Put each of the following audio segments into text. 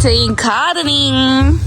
starting gardening.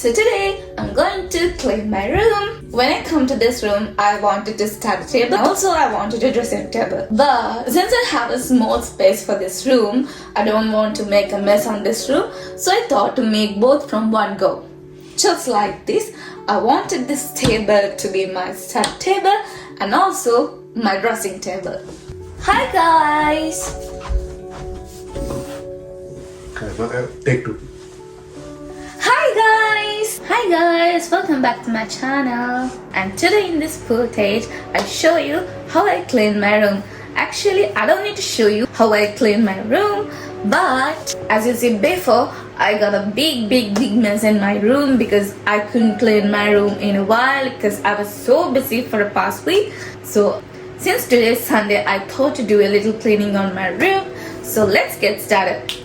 So today I'm going to clean my room. When I come to this room, I wanted to start a table. Also, I wanted a dressing table. But since I have a small space for this room, I don't want to make a mess on this room. So I thought to make both from one go. Just like this, I wanted this table to be my study table and also my dressing table. Hi guys! Take two. Hi guys, welcome back to my channel. And today in this footage I'll show you how I clean my room. Actually, I don't need to show you how I clean my room, but as you see before, I got a big mess in my room because I couldn't clean my room in a while because I was so busy for the past week. So since today is Sunday, I thought to do a little cleaning on my room. So let's get started.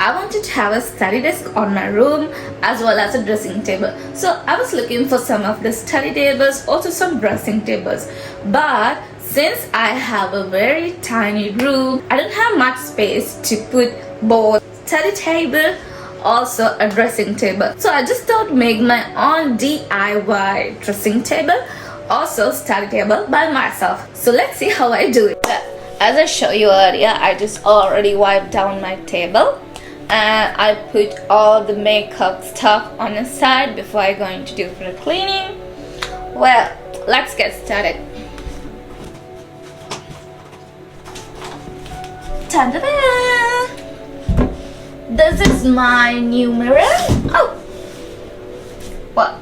I wanted to have a study desk on my room as well as a dressing table. So I was looking for some of the study tables, also some dressing tables. But since I have a very tiny room, I don't have much space to put both study table, also a dressing table. So I just thought make my own DIY dressing table, also study table by myself. So let's see how I do it. As I showed you earlier, I just already wiped down my table. And I put all the makeup stuff on the side before I going to do for the cleaning. Well, let's get started. Ta-da-da! This is my new mirror. Oh! Well,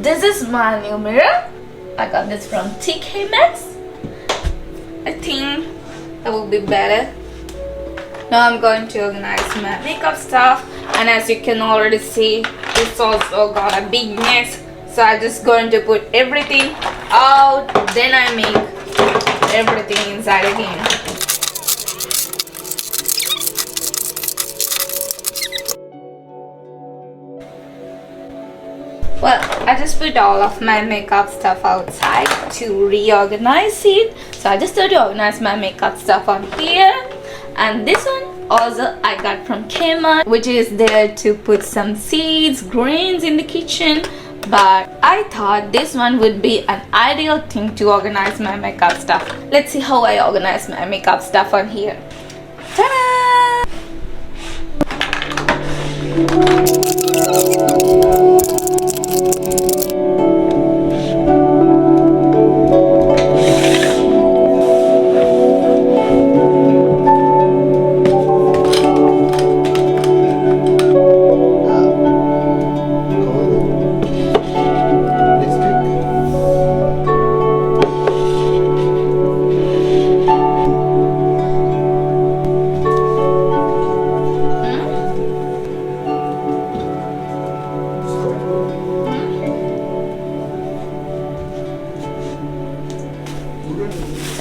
this is my new mirror. I got this from Maxx. I think that will be better. Now I'm going to organize my makeup stuff, and as you can already see, this also got a big mess. So I'm just going to put everything out, then I make everything inside again. Well, I just put all of my makeup stuff outside to reorganize it. So I just started to organize my makeup stuff on here. And this one also I got from Kmart, which is there to put some seeds, grains in the kitchen. But I thought this one would be an ideal thing to organize my makeup stuff. Let's see how I organize my makeup stuff on here. Ta-da!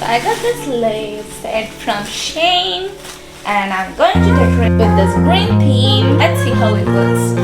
I got this lace set from Shein and I'm going to decorate with this green theme. Let's see how it works.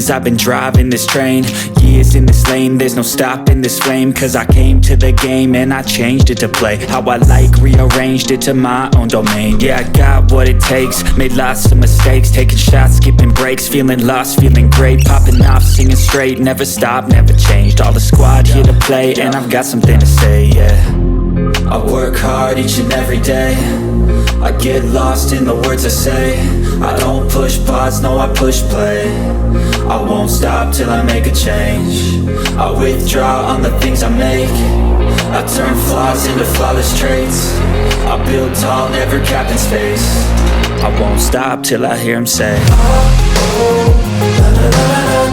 years I've been driving this train. Years in this lane, there's no stopping this flame. Cause I came to the game and I changed it to play how I like, rearranged it to my own domain. Yeah, I got what it takes, made lots of mistakes, taking shots, skipping breaks, feeling lost, feeling great, popping off, singing straight, never stopped, never changed. All the squad here to play, and I've got something to say, yeah. I work hard each and every day, I get lost in the words I say. I don't push pause, no I push play. I won't stop till I make a change. I withdraw on the things I make. I turn flaws into flawless traits. I build tall, never capped in space. I won't stop till I hear him say, oh, oh, la, la, la, la, la.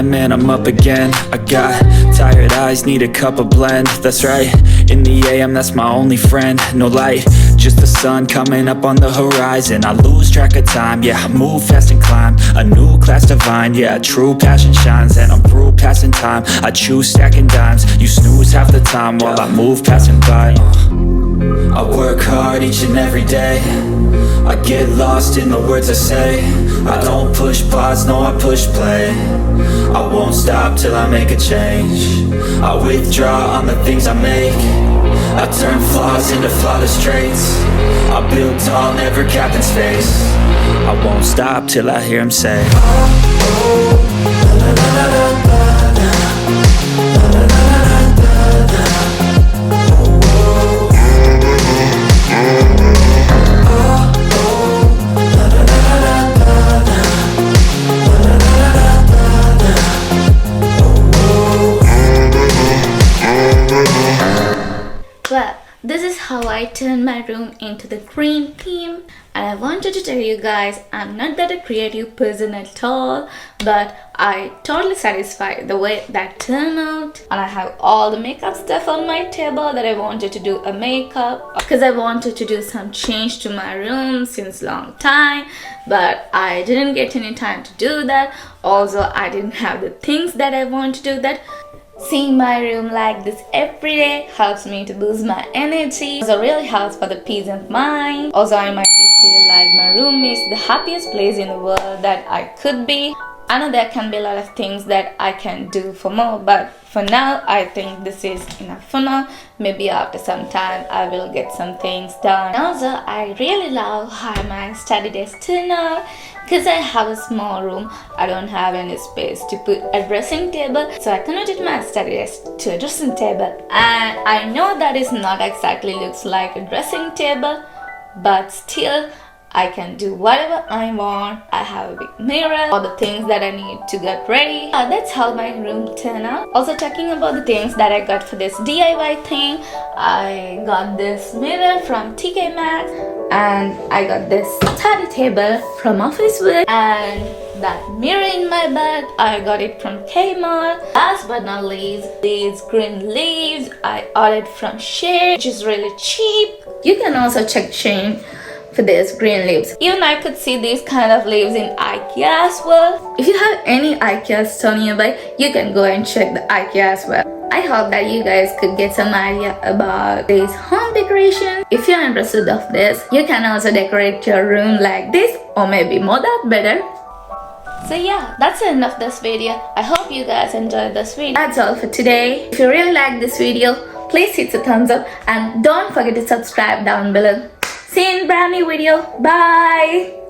Man, I'm up again. I got tired eyes, need a cup of blend. That's right, in the AM, that's my only friend. No light, just the sun coming up on the horizon. I lose track of time, yeah, I move fast and climb a new class divine, yeah, true passion shines. And I'm through passing time, I choose stacking dimes. You snooze half the time while I move passing by. I work hard each and every day, I get lost in the words I say. I don't push pause, no I push play. I won't stop till I make a change. I withdraw on the things I make. I turn flaws into flawless traits. I build tall, never capped in space. I won't stop till I hear him say, oh, oh, la, la, la, la, la, la. Well, this is how I turned my room into the green theme, and I wanted to tell you guys I'm not that a creative person at all, but I totally satisfied the way that turned out. And I have all the makeup stuff on my table that I wanted to do a makeup because I wanted to do some change to my room since long time, but I didn't get any time to do that. Also, I didn't have the things that I want to do that. Seeing my room like this every day helps me to boost my energy. Also really helps for the peace of mind. Also, I might feel like my room is the happiest place in the world that I could be. I know there can be a lot of things that I can do for more, but for now I think this is enough for now. Maybe after some time I will get some things done. Also, I really love how my study desk turned out. Because I have a small room, I don't have any space to put a dressing table, so I converted my study desk to a dressing table. And I know that is not exactly looks like a dressing table, but still I can do whatever I want. I have a big mirror, all the things that I need to get ready. That's how my room turned out. Also, talking about the things that I got for this DIY thing, I got this mirror from Maxx, and I got this study table from Office Work, and that mirror in my bed, I got it from Kmart. Last but not least, these green leaves I ordered from Shein, which is really cheap. You can also check Shein for these green leaves. Even I could see these kind of leaves in IKEA as well. If you have any IKEA store nearby, you can go and check the IKEA as well. I hope that you guys could get some idea about this home decoration. If you're interested of this, you can also decorate your room like this, or maybe more that better. So yeah, that's the end of this video. I hope you guys enjoyed this video. That's all for today. If you really like this video, please hit the thumbs up and don't forget to subscribe down below. See you in a brand new video. Bye!